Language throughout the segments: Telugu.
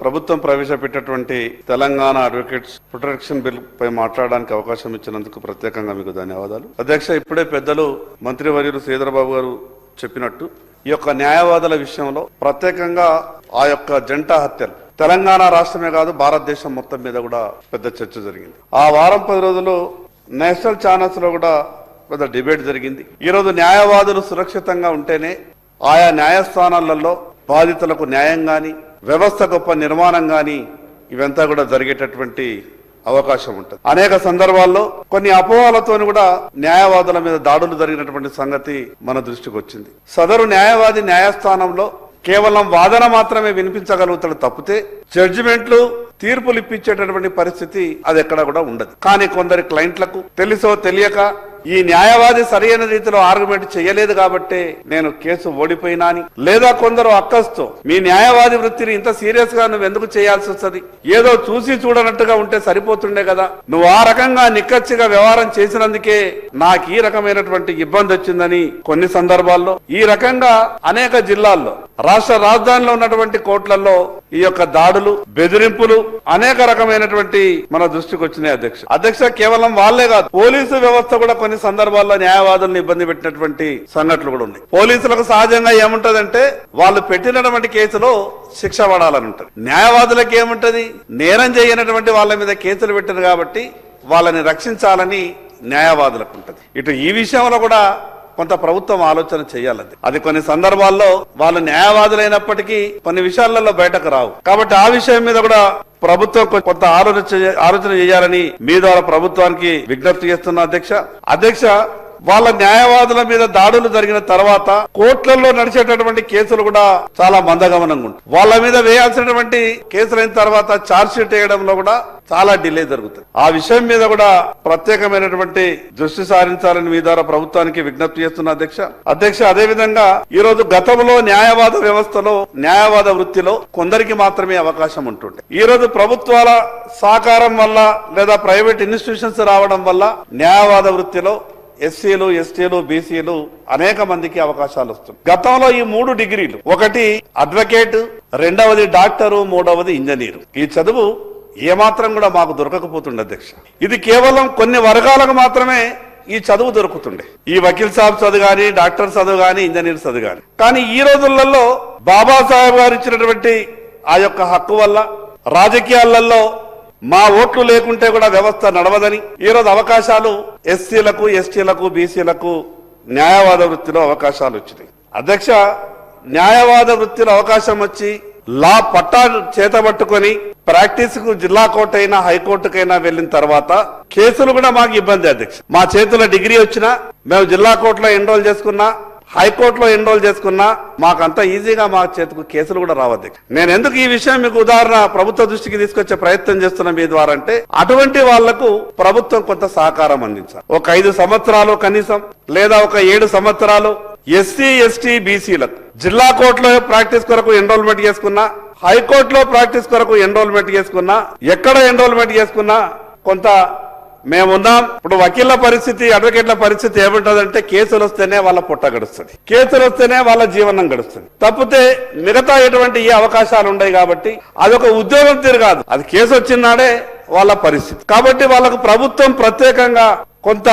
ప్రభుత్వం ప్రవేశపెట్టినటువంటి తెలంగాణ అడ్వకేట్స్ ప్రొటెక్షన్ బిల్ పై మాట్లాడడానికి అవకాశం ఇచ్చినందుకు ప్రత్యేకంగా మీకు ధన్యవాదాలు. అధ్యక్ష, ఇప్పుడే పెద్దలు మంత్రివర్యులు శ్రీధరబాబు గారు చెప్పినట్టు ఈ యొక్క న్యాయవాదుల విషయంలో ప్రత్యేకంగా ఆ యొక్క జంట హత్యలు తెలంగాణ రాష్ట్రమే కాదు భారతదేశం మొత్తం మీద కూడా పెద్ద చర్చ జరిగింది. ఆ వారం 10 రోజులు నేషనల్ ఛానల్స్ లో కూడా పెద్ద డిబేట్ జరిగింది. ఈ రోజు న్యాయవాదులు సురక్షితంగా ఉంటేనే ఆయా న్యాయస్థానాలలో బాధితులకు న్యాయం గాని వ్యవస్థ గొప్ప నిర్మాణం గాని ఇవంతా కూడా జరిగేటటువంటి అవకాశం ఉంటుంది. అనేక సందర్భాల్లో కొన్ని అపోహలతో కూడా న్యాయవాదుల మీద దాడులు జరిగినటువంటి సంగతి మన దృష్టికి వచ్చింది. సదరు న్యాయవాది న్యాయస్థానంలో కేవలం వాదన మాత్రమే వినిపించగలుగుతాడు తప్పితే జడ్జిమెంట్లు తీర్పులు ఇప్పించేటటువంటి పరిస్థితి అది ఎక్కడ కూడా ఉండదు. కానీ కొందరి క్లయింట్లకు తెలుసో తెలియక ఈ న్యాయవాది సరైన రీతిలో ఆర్గ్యుమెంట్ చేయలేదు కాబట్టి నేను కేసు ఓడిపోయినా అని, లేదా కొందరు అక్కస్తో మీ న్యాయవాది వృత్తిని ఇంత సీరియస్ గా నువ్వు ఎందుకు చేయాల్సి వస్తుంది, ఏదో చూసి చూడనట్టుగా ఉంటే సరిపోతుండే కదా, నువ్వు ఆ రకంగా నిక్కచ్చిగా వ్యవహారం చేసినందుకే నాకు ఈ రకమైనటువంటి ఇబ్బంది వచ్చిందని కొన్ని సందర్భాల్లో ఈ రకంగా అనేక జిల్లాల్లో రాష్ట్ర రాజధానిలో ఉన్నటువంటి కోర్టులలో ఈ యొక్క దాడులు బెదిరింపులు అనేక రకమైనటువంటి మన దృష్టికి వచ్చినాయి. అధ్యక్ష కేవలం వాళ్లే కాదు, పోలీసు వ్యవస్థ కూడా కొన్ని సందర్భాల్లో న్యాయవాదులను ఇబ్బంది పెట్టినటువంటి సంఘటనలు కూడా ఉన్నాయి. పోలీసులకు సహజంగా ఏముంటదంటే వాళ్ళు పెట్టినటువంటి కేసులో శిక్ష పడాలని ఉంటది. న్యాయవాదులకు ఏముంటది, నేరం చేయనటువంటి వాళ్ళ మీద కేసులు పెట్టారు కాబట్టి వాళ్ళని రక్షించాలని న్యాయవాదులకు ఉంటది. ఇటు ఈ విషయంలో కూడా కొంత ప్రభుత్వం ఆలోచన చేయాలి. అది కొన్ని సందర్భాల్లో వాళ్ళు న్యాయవాదులైనప్పటికీ కొన్ని విషయాలలో బయటకు రావు. కాబట్టి ఆ విషయం మీద కూడా ప్రభుత్వం కొంత ఆలోచన చేయాలని మీ ద్వారా ప్రభుత్వానికి విజ్ఞప్తి చేస్తున్నా. అధ్యక్ష వాళ్ళ న్యాయవాదుల మీద దాడులు జరిగిన తర్వాత కోర్టులలో నడిచేటటువంటి కేసులు కూడా చాలా మందగమనంగా ఉంటాయి. వాళ్ళ మీద వేయాల్సినటువంటి కేసులైన తర్వాత ఛార్జ్ షీట్ వేయడంలో కూడా చాలా డిలే జరుగుతుంది. ఆ విషయం మీద కూడా ప్రత్యేకమైనటువంటి దృష్టి సారించాలని మీ ద్వారా ప్రభుత్వానికి విజ్ఞప్తి చేస్తున్నా. అధ్యక్ష అదేవిధంగా ఈ రోజు గతంలో న్యాయవాద వ్యవస్థలో న్యాయవాద వృత్తిలో కొందరికి మాత్రమే అవకాశం ఉంటుండే. ఈ రోజు ప్రభుత్వాల సహకారం వల్ల లేదా ప్రైవేట్ ఇన్స్టిట్యూషన్స్ రావడం వల్ల న్యాయవాద వృత్తిలో ఎస్సీలు ఎస్టీలు బీసీలు అనేక మందికి అవకాశాలు వస్తున్నాయి. గతంలో ఈ 3 డిగ్రీలు, ఒకటి అడ్వకేట్, రెండవది డాక్టరు, మూడవది ఇంజనీరు, ఈ చదువు ఏమాత్రం కూడా మాకు దొరకకపోతుండే. అధ్యక్ష ఇది కేవలం కొన్ని వర్గాలకు మాత్రమే ఈ చదువు దొరుకుతుండే. ఈ వకీల్ సాబ్ చదువు గాని, డాక్టర్ చదువు గాని, ఇంజనీర్ చదువు గాని. కానీ ఈ రోజులలో బాబాసాహెబ్ గారు ఇచ్చినటువంటి ఆ యొక్క హక్కు వల్ల రాజకీయాలలో మా ఓట్లు లేకుంటే కూడా వ్యవస్థ నడవదని ఈ రోజు అవకాశాలు ఎస్సీలకు ఎస్టీలకు బీసీలకు న్యాయవాద వృత్తిలో అవకాశాలు వచ్చినాయి. అధ్యక్ష న్యాయవాద వృత్తిలో అవకాశం వచ్చి లా పట్టా చేతబట్టుకొని ప్రాక్టీస్ కు జిల్లా కోర్టు అయినా హైకోర్టుకైనా వెళ్ళిన తర్వాత కేసులు కూడా మాకు ఇబ్బంది. అధ్యక్ష మా చేతిలో డిగ్రీ వచ్చినా మేము జిల్లా కోర్టులో ఎన్రోల్ చేసుకున్నా, హైకోర్టులో ఎన్రోల్ చేసుకున్నా మాకంతా ఈజీగా మా చేతికి కేసులు కూడా రావద్దు. నేను ఎందుకు ఈ విషయం మీకు ఉదాహరణ ప్రభుత్వ దృష్టికి తీసుకొచ్చే ప్రయత్నం చేస్తున్నా మీ ద్వారా అంటే, అటువంటి వాళ్లకు ప్రభుత్వం కొంత సహకారం అందించాలి. ఒక 5 సంవత్సరాలు కనీసం లేదా ఒక 7 సంవత్సరాలు ఎస్సీ ఎస్టీ బీసీలకు జిల్లా కోర్టులో ప్రాక్టీస్ కొరకు ఎన్రోల్మెంట్ చేసుకున్నా, హైకోర్టులో ప్రాక్టీస్ కొరకు ఎన్రోల్మెంట్ చేసుకున్నా, ఎక్కడ ఎన్రోల్మెంట్ చేసుకున్నా కొంత మేమున్నాం. ఇప్పుడు వకీళ్ల పరిస్థితి, అడ్వకేట్ల పరిస్థితి ఏముంటదంటే కేసులు వస్తేనే వాళ్ళ పొట్ట గడుస్తుంది, కేసులు వస్తేనే వాళ్ళ జీవనం గడుస్తుంది తప్పితే మిగతా ఎటువంటి ఏ అవకాశాలు ఉన్నాయి. కాబట్టి అదొక ఉద్యోగం తిరగాదు, అది కేసు వచ్చినాడే వాళ్ళ పరిస్థితి. కాబట్టి వాళ్ళకు ప్రభుత్వం ప్రత్యేకంగా కొంత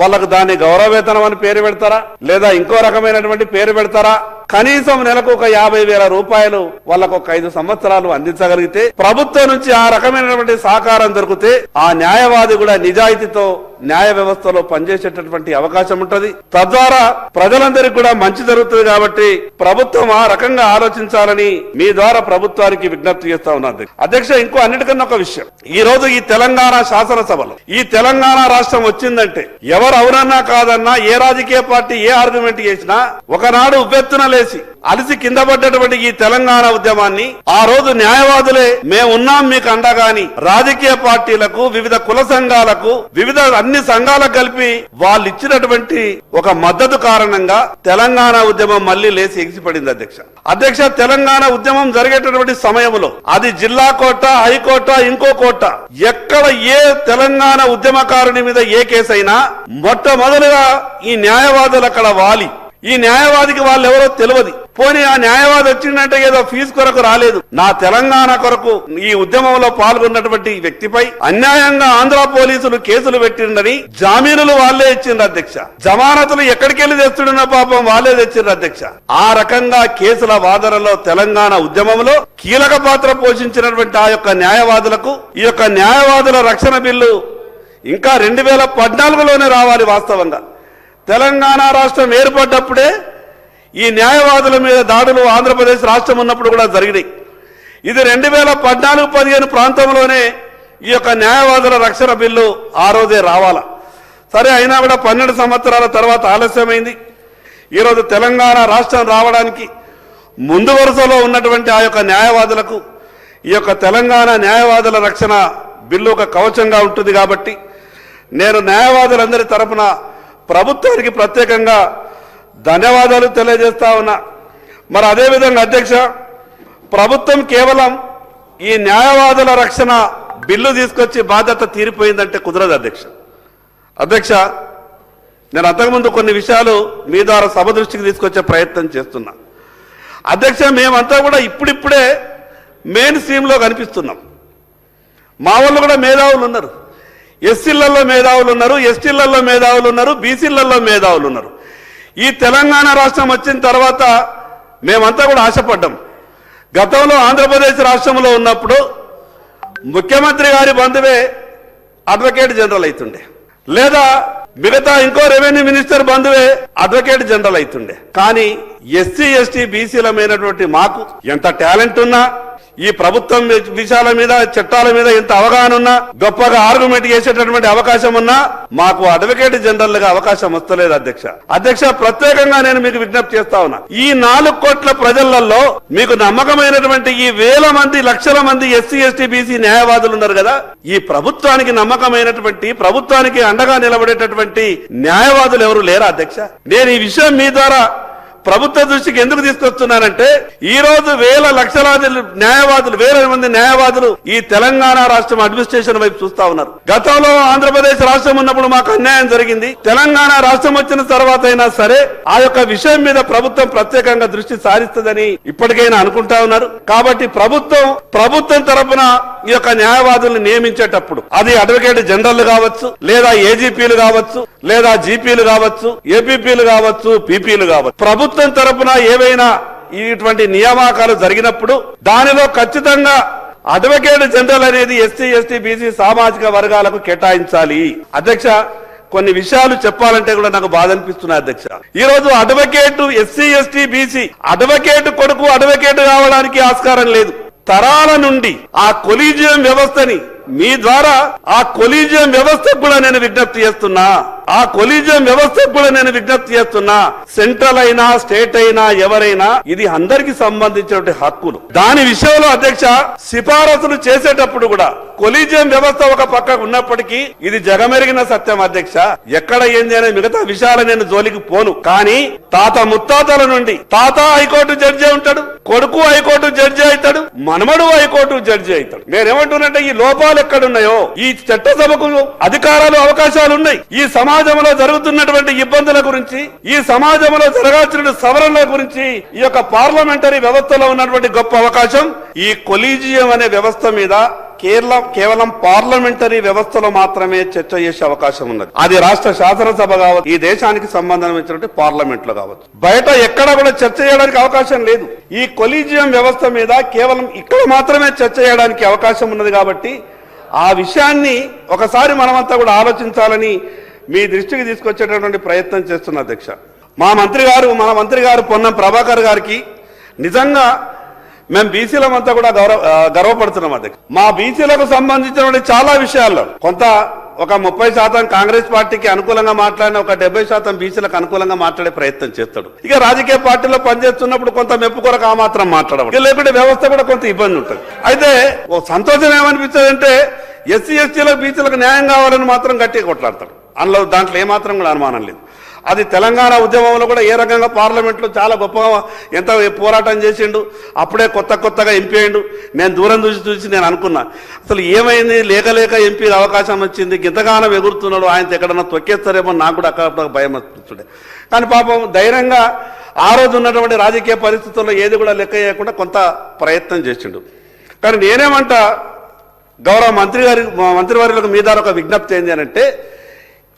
వాళ్ళకు దాని గౌరవ వేతనం అని పేరు పెడతారా, లేదా ఇంకో రకమైనటువంటి పేరు పెడతారా, కనీసం నెలకు ఒక 50,000 రూపాయలు వాళ్ళకు ఒక 5 సంవత్సరాలు అందించగలిగితే ప్రభుత్వం నుంచి ఆ రకమైనటువంటి సహకారం దొరికితే ఆ న్యాయవాది కూడా నిజాయితీతో న్యాయ వ్యవస్థలో పనిచేసేటటువంటి అవకాశం ఉంటది. తద్వారా ప్రజలందరికీ కూడా మంచి జరుగుతుంది. కాబట్టి ప్రభుత్వం ఆ రకంగా ఆలోచించాలని మీ ద్వారా ప్రభుత్వానికి విజ్ఞప్తి చేస్తా ఉన్నది. అధ్యక్ష ఇంకో అన్నిటికన్నా ఒక విషయం, ఈ రోజు ఈ తెలంగాణ శాసనసభలో ఈ తెలంగాణ రాష్ట్రం వచ్చిందంటే ఎవరు అవునన్నా కాదన్నా, ఏ రాజకీయ పార్టీ ఏ ఆర్గ్యుమెంట్ చేసినా ఒకనాడు ఉవ్వెత్తున లేచి అలిసి కింద పడ్డటువంటి ఈ తెలంగాణ ఉద్యమాన్ని ఆ రోజు న్యాయవాదులే మేమున్నాం మీకు అండగాని రాజకీయ పార్టీలకు, వివిధ కుల సంఘాలకు, వివిధ అన్ని సంఘాలకు కలిపి వాళ్ళు ఇచ్చినటువంటి ఒక మద్దతు కారణంగా తెలంగాణ ఉద్యమం మళ్లీ లేచి ఎగిసిపడింది. అధ్యక్ష తెలంగాణ ఉద్యమం జరిగేటటువంటి సమయంలో అది జిల్లా కోర్ట, హైకోర్ట, ఇంకో కోర్ట, ఎక్కడ ఏ తెలంగాణ ఉద్యమకారుని మీద ఏ కేసైనా మొట్టమొదలుగా ఈ న్యాయవాదులు అక్కడ వాలి, ఈ న్యాయవాదికి వాళ్ళు ఎవరో తెలియదు, పోనీ ఆ న్యాయవాది వచ్చిందంటే ఏదో ఫీజు కొరకు రాలేదు, నా తెలంగాణ కొరకు ఈ ఉద్యమంలో పాల్గొన్నటువంటి వ్యక్తిపై అన్యాయంగా ఆంధ్ర పోలీసులు కేసులు పెట్టిండని జామీనులు వాళ్ళే ఇచ్చిండ్రు అధ్యక్ష, జమానతులు ఎక్కడికెళ్లి తెస్తున్న పాపం వాళ్ళే తెచ్చిండ్రు అధ్యక్ష. ఆ రకంగా కేసుల వాదనలో తెలంగాణ ఉద్యమంలో కీలక పాత్ర పోషించినటువంటి ఆ యొక్క న్యాయవాదులకు ఈ యొక్క న్యాయవాదుల రక్షణ బిల్లు ఇంకా 2014లోనే రావాలి. వాస్తవంగా తెలంగాణ రాష్ట్రం ఏర్పడ్డప్పుడే ఈ న్యాయవాదుల మీద దాడులు ఆంధ్రప్రదేశ్ రాష్ట్రం ఉన్నప్పుడు కూడా జరిగినాయి. ఇది 2014-15 ప్రాంతంలోనే ఈ యొక్క న్యాయవాదుల రక్షణ బిల్లు ఆ రోజే రావాలా. సరే, అయినా కూడా 12 సంవత్సరాల తర్వాత ఆలస్యమైంది. ఈరోజు తెలంగాణ రాష్ట్రం రావడానికి ముందు వరుసలో ఉన్నటువంటి ఆ యొక్క న్యాయవాదులకు ఈ యొక్క తెలంగాణ న్యాయవాదుల రక్షణ బిల్లు ఒక కవచంగా ఉంటుంది. కాబట్టి నేను న్యాయవాదులందరి తరపున ప్రభుత్వానికి ప్రత్యేకంగా ధన్యవాదాలు తెలియజేస్తా ఉన్నా. మరి అదేవిధంగా అధ్యక్ష, ప్రభుత్వం కేవలం ఈ న్యాయవాదుల రక్షణ బిల్లు తీసుకొచ్చి బాధ్యత తీరిపోయిందంటే కుదరదు అధ్యక్ష. నేను అంతకుముందు కొన్ని విషయాలు మీ ద్వారా సభ దృష్టికి తీసుకొచ్చే ప్రయత్నం చేస్తున్నా అధ్యక్ష. మేమంతా కూడా ఇప్పుడిప్పుడే మెయిన్ స్ట్రీమ్లో కనిపిస్తున్నాం. మా వాళ్ళు కూడా మేధావులు ఉన్నారు, ఎస్సీలలో మేధావులు ఉన్నారు, ఎస్టీలలో మేధావులు ఉన్నారు, బీసీలలో మేధావులు ఉన్నారు. ఈ తెలంగాణ రాష్ట్రం వచ్చిన తర్వాత మేమంతా కూడా ఆశపడ్డాం. గతంలో ఆంధ్రప్రదేశ్ రాష్ట్రంలో ఉన్నప్పుడు ముఖ్యమంత్రి గారి బంధువే అడ్వకేట్ జనరల్ అవుతుండే, లేదా మిగతా ఇంకో రెవెన్యూ మినిస్టర్ బంధువే అడ్వకేట్ జనరల్ అవుతుండే. కానీ ఎస్సీ ఎస్టీ బీసీలమైనటువంటి మాకు ఎంత టాలెంట్ ఉన్నా, ఈ ప్రభుత్వం విషయాల మీద చట్టాల మీద ఎంత అవగాహన ఉన్నా, గొప్పగా ఆర్గ్యుమెంట్ చేసేటటువంటి అవకాశం ఉన్నా, మాకు అడ్వకేట్ జనరల్ గా అవకాశం వస్తలేదు అధ్యక్ష. ప్రత్యేకంగా నేను మీకు విజ్ఞప్తి చేస్తా ఉన్నా, ఈ 4 కోట్ల ప్రజలలో మీకు నమ్మకమైనటువంటి ఈ వేల మంది లక్షల మంది ఎస్సీ ఎస్టీ బీసీ న్యాయవాదులు ఉన్నారు కదా, ఈ ప్రభుత్వానికి నమ్మకమైనటువంటి ప్రభుత్వానికి అండగా నిలబడేటటువంటి న్యాయవాదులు ఎవరు లేరా అధ్యక్ష? నేను ఈ విషయం మీ ద్వారా ప్రభుత్వ దృష్టికి ఎందుకు తీసుకొస్తున్నానంటే, ఈ రోజు వేల లక్షలాది న్యాయవాదులు, వేల మంది న్యాయవాదులు ఈ తెలంగాణ రాష్ట్రం అడ్మినిస్ట్రేషన్ వైపు చూస్తా ఉన్నారు. గతంలో ఆంధ్రప్రదేశ్ రాష్ట్రం ఉన్నప్పుడు మాకు అన్యాయం జరిగింది. తెలంగాణ రాష్ట్రం వచ్చిన తర్వాత అయినా సరే ఆ యొక్క విషయం మీద ప్రభుత్వం ప్రత్యేకంగా దృష్టి సారిస్తుందని ఇప్పటికైనా అనుకుంటా ఉన్నారు. కాబట్టి ప్రభుత్వం తరపున ఈ యొక్క న్యాయవాదుల్ని నియమించేటప్పుడు అది అడ్వకేట్ జనరల్ కావచ్చు, లేదా ఏజీపీలు కావచ్చు, లేదా జీపీలు కావచ్చు, ఏపీపీలు కావచ్చు, పీపీలు కావచ్చు, ప్రభుత్వం తరపున ఏవైనా ఇటువంటి నియామకాలు జరిగినప్పుడు దానిలో ఖచ్చితంగా అడ్వకేట్ జనరల్ అనేది ఎస్సీ ఎస్టీ బీసీ సామాజిక వర్గాలకు కేటాయించాలి అధ్యక్ష. కొన్ని విషయాలు చెప్పాలంటే కూడా నాకు బాధ అనిపిస్తున్నాయి అధ్యక్ష. ఈ రోజు advocate SC ST BC advocate కొడుకు అడ్వకేట్ కావడానికి ఆస్కారం లేదు. తరాల నుండి ఆ కొలీజియం వ్యవస్థని మీ ద్వారా ఆ కొలీజియం వ్యవస్థకు కూడా నేను విజ్ఞప్తి చేస్తున్నా, సెంట్రల్ అయినా స్టేట్ అయినా ఎవరైనా ఇది అందరికి సంబంధించిన హక్కులు. దాని విషయంలో అధ్యక్ష సిఫారసులు చేసేటప్పుడు కూడా కొలీజియం వ్యవస్థ ఒక పక్కకు ఉన్నప్పటికీ ఇది జగమెరిగిన సత్యం అధ్యక్ష. ఎక్కడ ఏంది అనే మిగతా విషయాలు నేను జోలికి పోను. కానీ తాత ముత్తాతల నుండి తాత హైకోర్టు జడ్జి ఉంటాడు, కొడుకు హైకోర్టు జడ్జి అవుతాడు, మనమడు హైకోర్టు జడ్జి అవుతాడు. నేనేమంటున్నానంటే ఈ లోపాలు ఎక్కడున్నాయో, ఈ చట్టసభకు అధికారాలు అవకాశాలు ఉన్నాయి, ఈ సమాజంలో జరుగుతున్నటువంటి ఇబ్బందుల గురించి, ఈ సమాజంలో జరగాల్సిన సవరణల గురించి ఈ యొక్క పార్లమెంటరీ వ్యవస్థలో ఉన్నటువంటి గొప్ప అవకాశం ఈ కొలీజియం అనే వ్యవస్థ మీద కేవలం పార్లమెంటరీ వ్యవస్థలో మాత్రమే చర్చ చేసే అవకాశం ఉన్నది. అది రాష్ట్ర శాసనసభ కావచ్చు, ఈ దేశానికి సంబంధించినటువంటి పార్లమెంట్ లో కావచ్చు, బయట ఎక్కడ కూడా చర్చ చేయడానికి అవకాశం లేదు. ఈ కొలీజియం వ్యవస్థ మీద కేవలం ఇక్కడ మాత్రమే చర్చ చేయడానికి అవకాశం ఉన్నది. కాబట్టి ఆ విషయాన్ని ఒకసారి మనమంతా కూడా ఆలోచించాలని మీ దృష్టికి తీసుకొచ్చేటటువంటి ప్రయత్నం చేస్తున్న అధ్యక్ష. మన మంత్రి గారు పొన్నం ప్రభాకర్ గారికి నిజంగా మేము బీసీలమంతా కూడా గర్వపడుతున్నాం అధ్యక్ష. మా బీసీలకు సంబంధించినటువంటి చాలా విషయాల్లో కొంత ఒక 30% కాంగ్రెస్ పార్టీకి అనుకూలంగా మాట్లాడిన, ఒక 70% బీసీలకు అనుకూలంగా మాట్లాడే ప్రయత్నం చేస్తాడు. ఇక రాజకీయ పార్టీలో పనిచేస్తున్నప్పుడు కొంత మెప్పు కొరకు ఆ మాత్రం మాట్లాడడం, లేకుంటే వ్యవస్థ కూడా కొంత ఇబ్బంది ఉంటుంది. అయితే ఓ సంతోషం ఏమనిపిస్తుంది అంటే ఎస్సీ ఎస్టీలకు బీసీలకు న్యాయం కావాలని మాత్రం గట్టిగా కొట్లాడతాడు. దాంట్లో ఏమాత్రం కూడా అనుమానం లేదు. అది తెలంగాణ ఉద్యమంలో కూడా ఏ రకంగా పార్లమెంట్లో చాలా గొప్పగా ఎంత పోరాటం చేసిండు. అప్పుడే కొత్తగా ఎంపీ అయిండు. నేను దూరం చూసి నేను అనుకున్నా అసలు ఏమైంది, లేక ఎంపీ అవకాశం వచ్చింది, గింతగానం ఎగురుతున్నాడు, ఆయన ఎక్కడన్నా తొక్కేస్తారేమో నాకు కూడా అక్కడ భయం వస్తుండే. కానీ పాపం ధైర్యంగా ఆ రోజు ఉన్నటువంటి రాజకీయ పరిస్థితుల్లో ఏది కూడా లెక్క చేయకుండా కొంత ప్రయత్నం చేసిండు. కానీ నేనేమంటా గౌరవ మంత్రివర్యులకు మీ ద్వారా ఒక విజ్ఞప్తి ఏంటి అని అంటే,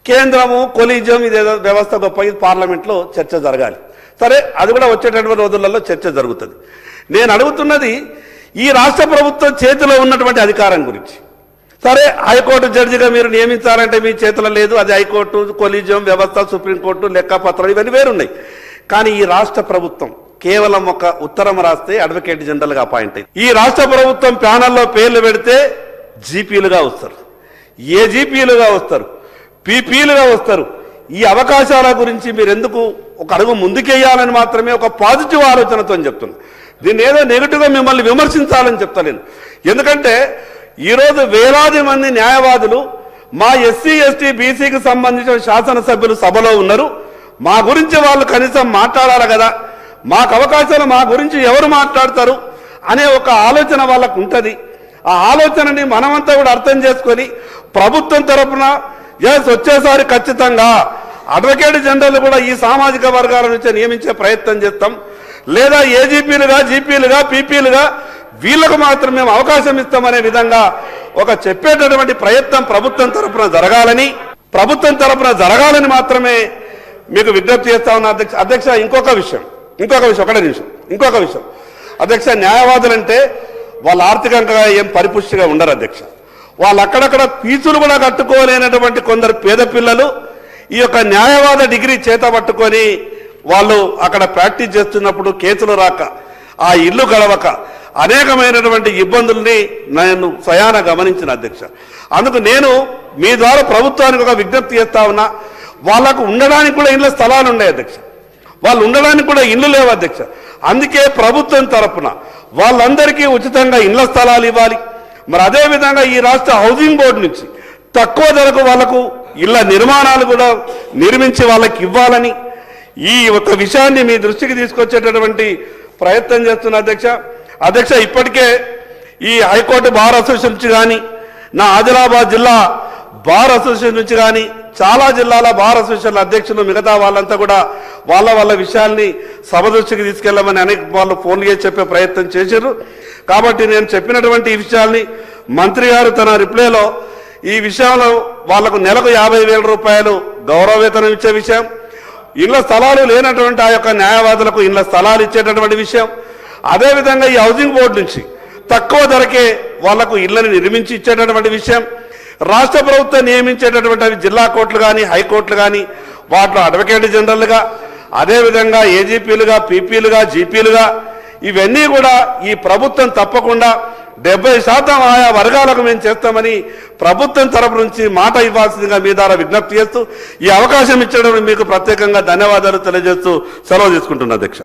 కేంద్రము కొలీజియం ఇదేదో వ్యవస్థ గొప్ప, ఇది పార్లమెంట్లో చర్చ జరగాలి. సరే, అది కూడా వచ్చేటటువంటి రోజులలో చర్చ జరుగుతుంది. నేను అడుగుతున్నది ఈ రాష్ట్ర ప్రభుత్వం చేతిలో ఉన్నటువంటి అధికారం గురించి. సరే, హైకోర్టు జడ్జిగా మీరు నియమించాలంటే మీ చేతిలో లేదు, అది హైకోర్టు, కొలీజియం వ్యవస్థ, సుప్రీంకోర్టు, లెక్కపత్రాలు ఇవన్నీ వేరున్నాయి. కానీ ఈ రాష్ట్ర ప్రభుత్వం కేవలం ఒక ఉత్తరం రాస్తే అడ్వకేట్ జనరల్గా అపాయింట్ అయింది. ఈ రాష్ట్ర ప్రభుత్వం ప్యానల్లో పేర్లు పెడితే జీపీలుగా వస్తారు, ఏజీపీలుగా వస్తారు, పీపీలుగా వస్తారు. ఈ అవకాశాల గురించి మీరు ఎందుకు ఒక అడుగు ముందుకేయాలని మాత్రమే ఒక పాజిటివ్ ఆలోచనతో చెప్తున్నాను. దీన్ని ఏదో నెగిటివ్గా మిమ్మల్ని విమర్శించాలని చెప్తలేను. ఎందుకంటే ఈరోజు వేలాది మంది న్యాయవాదులు మా ఎస్సీ ఎస్టీ బీసీకి సంబంధించిన శాసనసభ్యులు సభలో ఉన్నారు. మా గురించి వాళ్ళు కనీసం మాట్లాడాలి కదా, మాకు అవకాశాలు మా గురించి ఎవరు మాట్లాడతారు అనే ఒక ఆలోచన వాళ్ళకు ఉంటుంది. ఆ ఆలోచనని మనమంతా కూడా అర్థం చేసుకొని ప్రభుత్వం తరఫున వచ్చేసారి ఖచ్చితంగా అడ్వకేట్ జనరల్ కూడా ఈ సామాజిక వర్గాల నుంచి నియమించే ప్రయత్నం చేస్తాం. లేదా ఏజీపీలుగా, జీపీలుగా, పీపీలుగా వీళ్ళకు మాత్రం మేము అవకాశం ఇస్తామనే విధంగా ఒక చెప్పేటటువంటి ప్రయత్నం ప్రభుత్వం తరఫున జరగాలని మాత్రమే మీకు విజ్ఞప్తి చేస్తా ఉన్నా అధ్యక్ష. ఇంకొక విషయం ఇంకొక విషయం అధ్యక్ష, న్యాయవాదులంటే వాళ్ళు ఆర్థికంగా ఏం పరిపుష్టిగా ఉండరు అధ్యక్ష. వాళ్ళు అక్కడక్కడ ఫీజులు కూడా కట్టుకోలేనటువంటి కొందరు పేద పిల్లలు ఈ యొక్క న్యాయవాద డిగ్రీ చేత పట్టుకొని వాళ్ళు అక్కడ ప్రాక్టీస్ చేస్తున్నప్పుడు కేసులు రాక, ఆ ఇల్లు గడవక అనేకమైనటువంటి ఇబ్బందుల్ని నేను స్వయాన గమనించిన అధ్యక్ష. అందుకు నేను మీ ద్వారా ప్రభుత్వానికి ఒక విజ్ఞప్తి చేస్తా ఉన్నా. వాళ్ళకు ఉండడానికి కూడా ఇళ్ళ స్థలాలు ఉన్నాయి అధ్యక్ష, వాళ్ళు ఉండడానికి కూడా ఇల్లు లేవు అధ్యక్ష. అందుకే ప్రభుత్వం తరఫున వాళ్ళందరికీ ఉచితంగా ఇళ్ల స్థలాలు ఇవ్వాలి. మరి అదేవిధంగా ఈ రాష్ట్ర హౌసింగ్ బోర్డు నుంచి తక్కువ ధరకు వాళ్లకు ఇళ్ల నిర్మాణాలు కూడా నిర్మించి వాళ్ళకి ఇవ్వాలని ఈ ఒక విషయాన్ని మీ దృష్టికి తీసుకొచ్చేటటువంటి ప్రయత్నం చేస్తున్న అధ్యక్ష. ఇప్పటికే ఈ హైకోర్టు బార్ అసోసియేషన్ నుంచి కానీ, నా ఆదిలాబాద్ జిల్లా బార్ అసోసియేషన్ నుంచి కానీ, చాలా జిల్లాల బార్ అసోసియేషన్ అధ్యక్షులు మిగతా వాళ్ళంతా కూడా వాళ్ళ విషయాల్ని సభ దృష్టికి తీసుకెళ్లమని అనేక వాళ్ళు ఫోన్లు చేసి చెప్పే ప్రయత్నం చేశారు. కాబట్టి నేను చెప్పినటువంటి ఈ విషయాల్ని మంత్రి గారు తన రిప్లైలో ఈ విషయంలో వాళ్లకు నెలకు 50,000 రూపాయలు గౌరవ వేతనం ఇచ్చే విషయం, ఇళ్ల స్థలాలు లేనటువంటి ఆ యొక్క న్యాయవాదులకు ఇళ్ల స్థలాలు ఇచ్చేటటువంటి విషయం, అదేవిధంగా ఈ హౌసింగ్ బోర్డు నుంచి తక్కువ ధరకే వాళ్లకు ఇళ్లను నిర్మించి ఇచ్చేటటువంటి విషయం, రాష్ట్ర ప్రభుత్వం నియమించేటటువంటి జిల్లా కోర్టులు కానీ, హైకోర్టులు కానీ వాటిలో అడ్వకేట్ జనరల్గా, అదేవిధంగా ఏజీపీలుగా, పీపీలుగా, జీపీలుగా ఇవన్నీ కూడా ఈ ప్రభుత్వం తప్పకుండా 70% ఆయా వర్గాలకు మేము చేస్తామని ప్రభుత్వం తరపు నుంచి మాట ఇవ్వాల్సిందిగా మీ ద్వారా విజ్ఞప్తి చేస్తూ ఈ అవకాశం ఇచ్చడం మీకు ప్రత్యేకంగా ధన్యవాదాలు తెలియజేస్తూ సెలవు తీసుకుంటున్నా అధ్యక్ష.